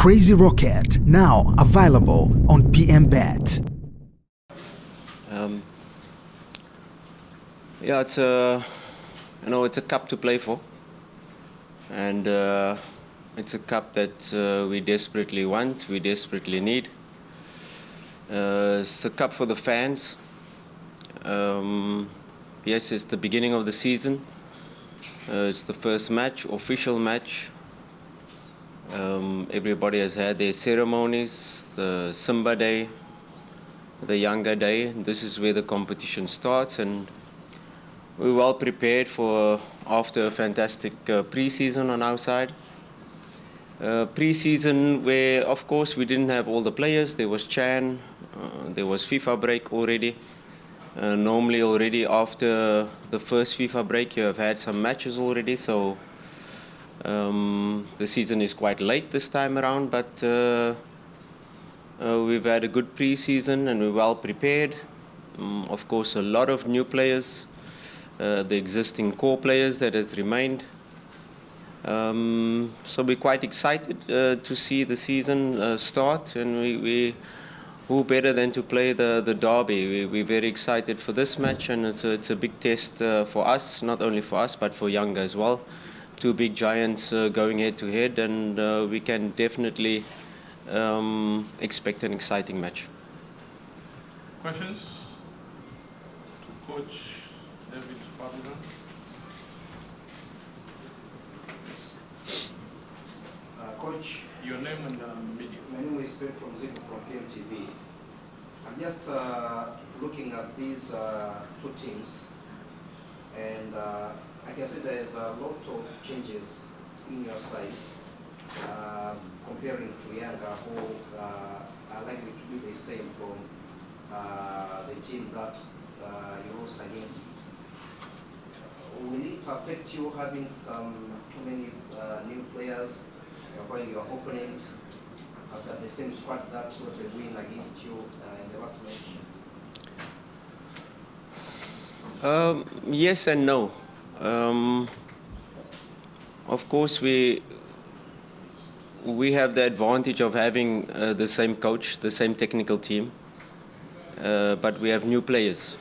Crazy Rocket, now available on PM Bet. Yeah, it's a cup to play for, and it's a cup that we desperately want, we desperately need. It's a cup for the fans. Yes, it's the beginning of the season. It's the first match, official match. Everybody has had their ceremonies, the Simba Day, the Yanga Day. This is where the competition starts, and we're well prepared for after a fantastic pre-season on our side. Pre-season where, of course, we didn't have all the players. There was Chan, there was FIFA break already. Normally already after the first FIFA break you have had some matches already, so the season is quite late this time around, but we've had a good pre-season and we're well prepared. Of course, a lot of new players, the existing core players that has remained. So we're quite excited to see the season start, and who better than to play the derby? We're very excited for this match, and it's a big test for us, not only for us but for Yanga as well. Two big giants going head to head, and we can definitely expect an exciting match. Questions to Coach Fadlu? Coach, Your name and media. my name is Pep from Zip from PMTV. I'm just looking at these two teams, and I can see there's a lot of changes in your side comparing to Yanga, who are likely to be the same from the team that you lost against it. Will it affect you having too many new players while your opponent has got the same squad that got a win against you in the last match? Yes and no. Of course, we have the advantage of having the same coach, the same technical team, but we have new players.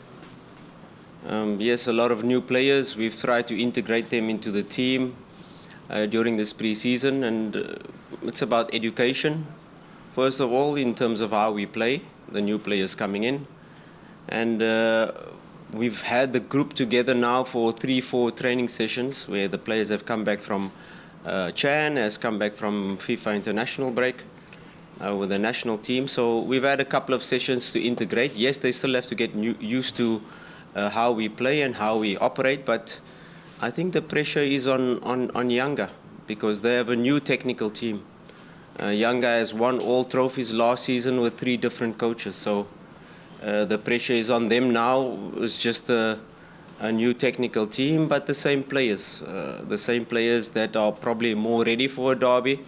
Yes, a lot of new players. We've tried to integrate them into the team during this pre-season, and it's about education. First of all, in terms of how we play, the new players coming in, and we've had the group together now for 3-4 training sessions where the players have come back from Chan has come back from FIFA international break with the national team. So we've had a couple of sessions to integrate. Yes, they still have to get used to how we play and how we operate, but I think the pressure is on Yanga because they have a new technical team. Yanga has won all trophies last season with 3 different coaches, so the pressure is on them now. It's just a new technical team, but the same players that are probably more ready for a derby.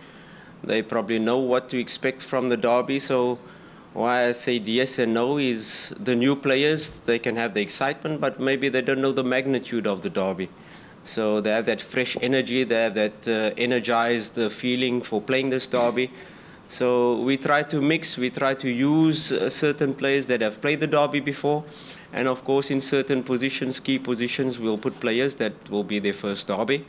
They probably know what to expect from the derby. So why I said yes and no is the new players, they can have the excitement, but maybe they don't know the magnitude of the derby. So they have that fresh energy, they have that energized feeling for playing this derby. So we try to mix, we try to use certain players that have played the derby before. And of course, in certain positions, key positions, we'll put players that will be their first derby.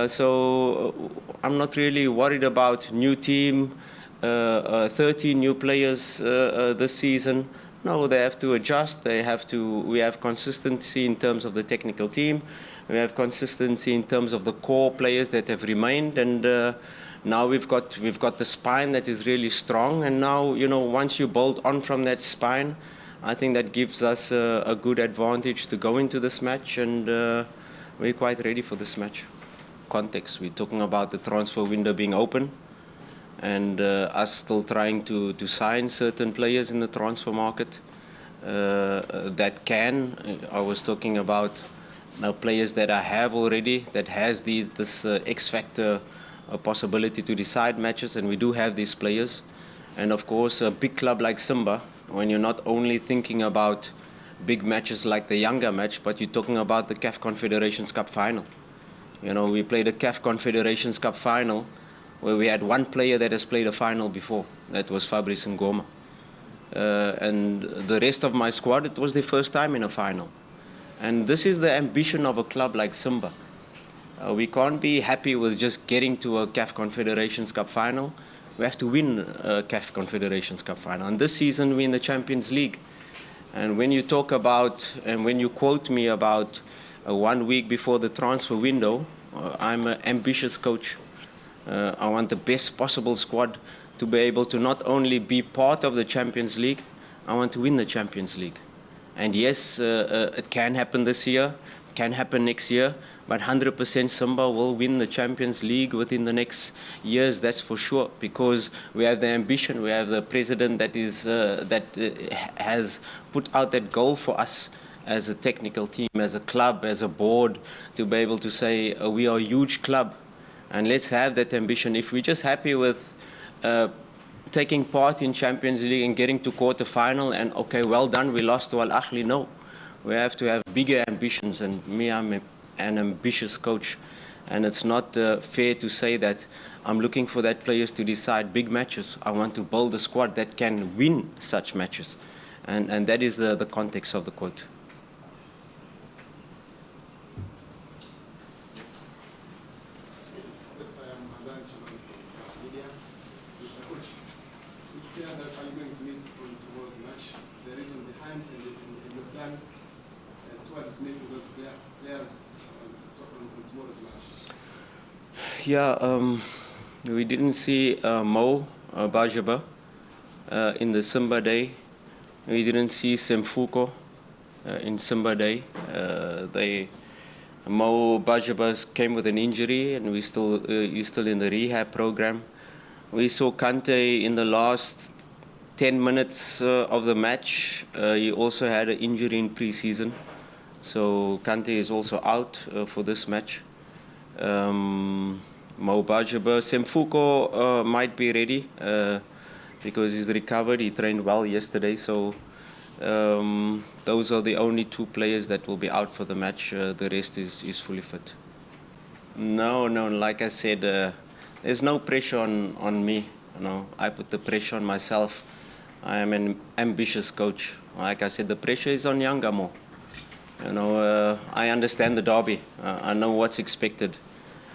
So I'm not really worried about new team, 13 new players this season. No, they have to adjust. We have consistency in terms of the technical team. We have consistency in terms of the core players that have remained, and now we've got the spine that is really strong. And now, once you build on from that spine, I think that gives us a good advantage to go into this match, and we're quite ready for this match. Context: we're talking about the transfer window being open, and us still trying to sign certain players in the transfer market that can. I was talking about players that I have already, that has this X factor possibility to decide matches, and we do have these players. And of course, a big club like Simba, when you're not only thinking about big matches like the Yanga match, but you're talking about the CAF Confederations Cup final. We played a CAF Confederations Cup final where we had one player that has played a final before. That was Fabrice Ngoma. And the rest of my squad, it was their first time in a final. And this is the ambition of a club like Simba. We can't be happy with just getting to a CAF Confederations Cup final. We have to win a CAF Confederations Cup final. And this season, we're in the Champions League. And when you talk about, and when you quote me about 1 week before the transfer window, I'm an ambitious coach. I want the best possible squad to be able to not only be part of the Champions League, I want to win the Champions League. And yes, it can happen this year, it can happen next year, but 100% Simba will win the Champions League within the next years, that's for sure, because we have the ambition, we have the president that has put out that goal for us as a technical team, as a club, as a board, to be able to say we are a huge club, and let's have that ambition. If we're just happy with taking part in Champions League and getting to quarter final and okay, well done, we lost to Al Ahly, no. We have to have bigger ambitions, and me, I'm an ambitious coach, and it's not fair to say that I'm looking for that players to decide big matches. I want to build a squad that can win such matches, and that is the context of the quote. Yeah, we didn't see Mo Bajaba in the Simba day. We didn't see Semfuko in Simba day. Mo Bajaba came with an injury, and he's still in the rehab program. We saw Kante in the last 10 minutes of the match. He also had an injury in pre-season, so Kante is also out for this match. Mo Bajaba, Semfuko might be ready because he's recovered. He trained well yesterday, so those are the only two players that will be out for the match. The rest is fully fit. No, like I said, there's no pressure on me. You know, I put the pressure on myself. I am an ambitious coach. Like I said, the pressure is on Yanga more. You know, I understand the derby. I know what's expected.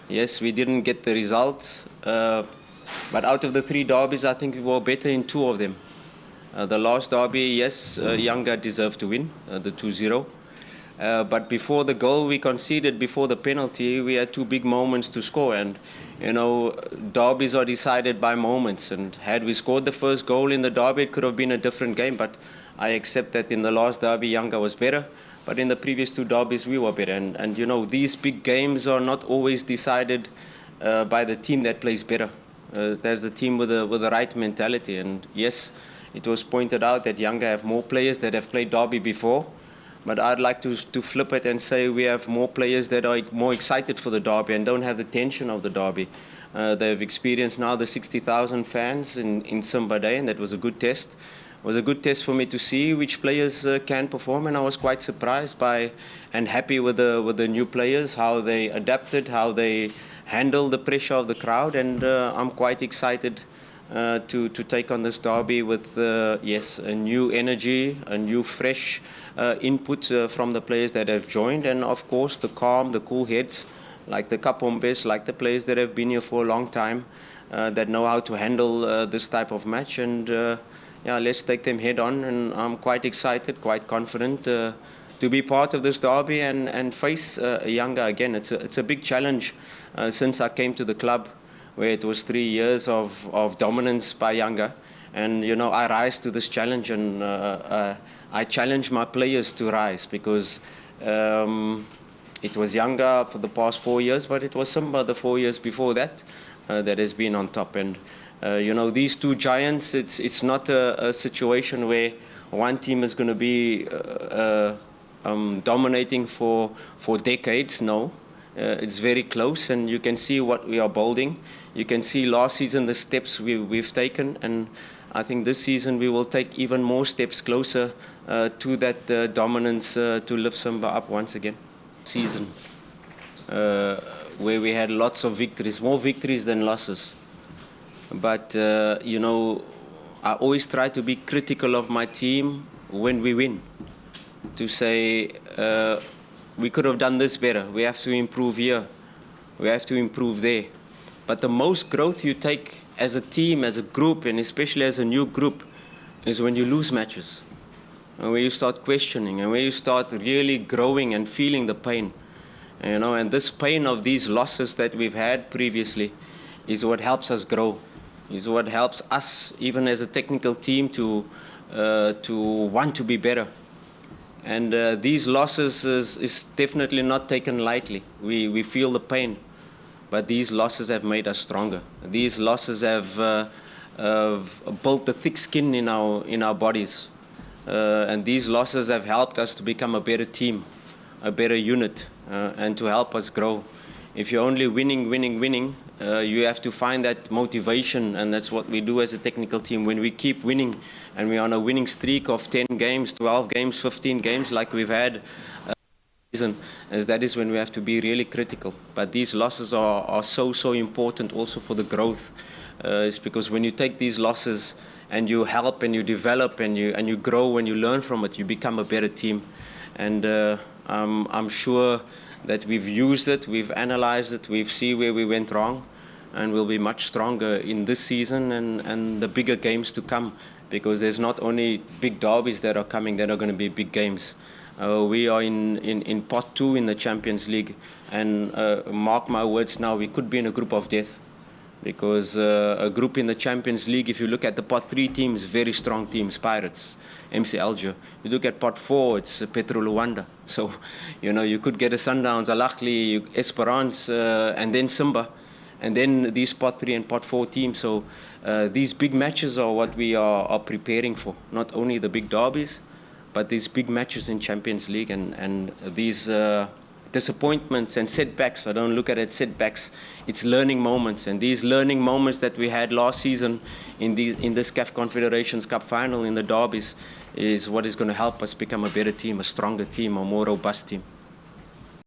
Yes, we didn't get the results, but out of the 3 derbies, I think we were better in 2 of them. The last derby, yes, Yanga deserved to win, the 2-0. But before the goal we conceded, before the penalty, we had 2 big moments to score. And, you know, derbies are decided by moments. And had we scored the first goal in the derby, it could have been a different game. But I accept that in the last derby, Yanga was better. But in the previous 2 derbies, we were better. And you know, these big games are not always decided by the team that plays better. There's the team with the right mentality. And yes, it was pointed out that Yanga have more players that have played derby before. But I'd like to flip it and say we have more players that are more excited for the derby and don't have the tension of the derby. They've experienced now the 60,000 fans in Simba Day, and that was a good test. It was a good test for me to see which players can perform, and I was quite surprised by and happy with the new players, how they adapted, how they handled the pressure of the crowd, and I'm quite excited to take on this derby with yes, a new energy, a new fresh input from the players that have joined, and of course the calm, the cool heads, like the Kapombes, like the players that have been here for a long time, that know how to handle this type of match, and yeah, let's take them head on, and I'm quite excited, quite confident to be part of this derby and face Yanga again. It's a big challenge since I came to the club, where it was 3 years of dominance by Yanga, and you know, I rise to this challenge, and I challenge my players to rise, because it was Yanga for the past 4 years, but it was Simba the 4 years before that that has been on top. And you know, these 2 giants, it's not a situation where one team is going to be dominating for decades. No, it's very close, and you can see what we are building. You can see last season the steps we've taken, and I think this season we will take even more steps closer to that dominance to lift Simba up once again. Season where we had lots of victories, more victories than losses. But, I always try to be critical of my team when we win. To say, we could have done this better. We have to improve here. We have to improve there. But the most growth you take as a team, as a group, and especially as a new group, is when you lose matches. And when you start questioning, and when you start really growing and feeling the pain. And this pain of these losses that we've had previously is what helps us grow, is what helps us, even as a technical team, to want to be better. And these losses is definitely not taken lightly. We feel the pain, but these losses have made us stronger. These losses have built the thick skin in our bodies, and these losses have helped us to become a better team, a better unit, and to help us grow. If you're only winning, you have to find that motivation, and that's what we do as a technical team. When we keep winning, and we're on a winning streak of 10 games, 12 games, 15 games, like we've had season, as that is when we have to be really critical. But these losses are so important also for the growth. It's because when you take these losses and you help and you develop and you grow and you learn from it, you become a better team. And I'm sure that we've used it, we've analyzed it, we've seen where we went wrong, and we'll be much stronger in this season and the bigger games to come, because there's not only big derbies that are coming, that are going to be big games. We are in pot 2 in the Champions League, and mark my words now, we could be in a group of death, because a group in the Champions League, if you look at the pot 3 teams, very strong teams, Pirates, MC Alger. You look at pot 4, it's Petro Luanda. So, you could get a Sundowns, Al Ahly, Esperance, and then Simba, and then these pot 3 and pot 4 teams. So these big matches are what we are preparing for, not only the big derbies, but these big matches in Champions League, and these disappointments and setbacks. I don't look at it setbacks. It's learning moments, and these learning moments that we had last season in this CAF Confederations Cup final, in the derbies, is what is going to help us become a better team, a stronger team, a more robust team.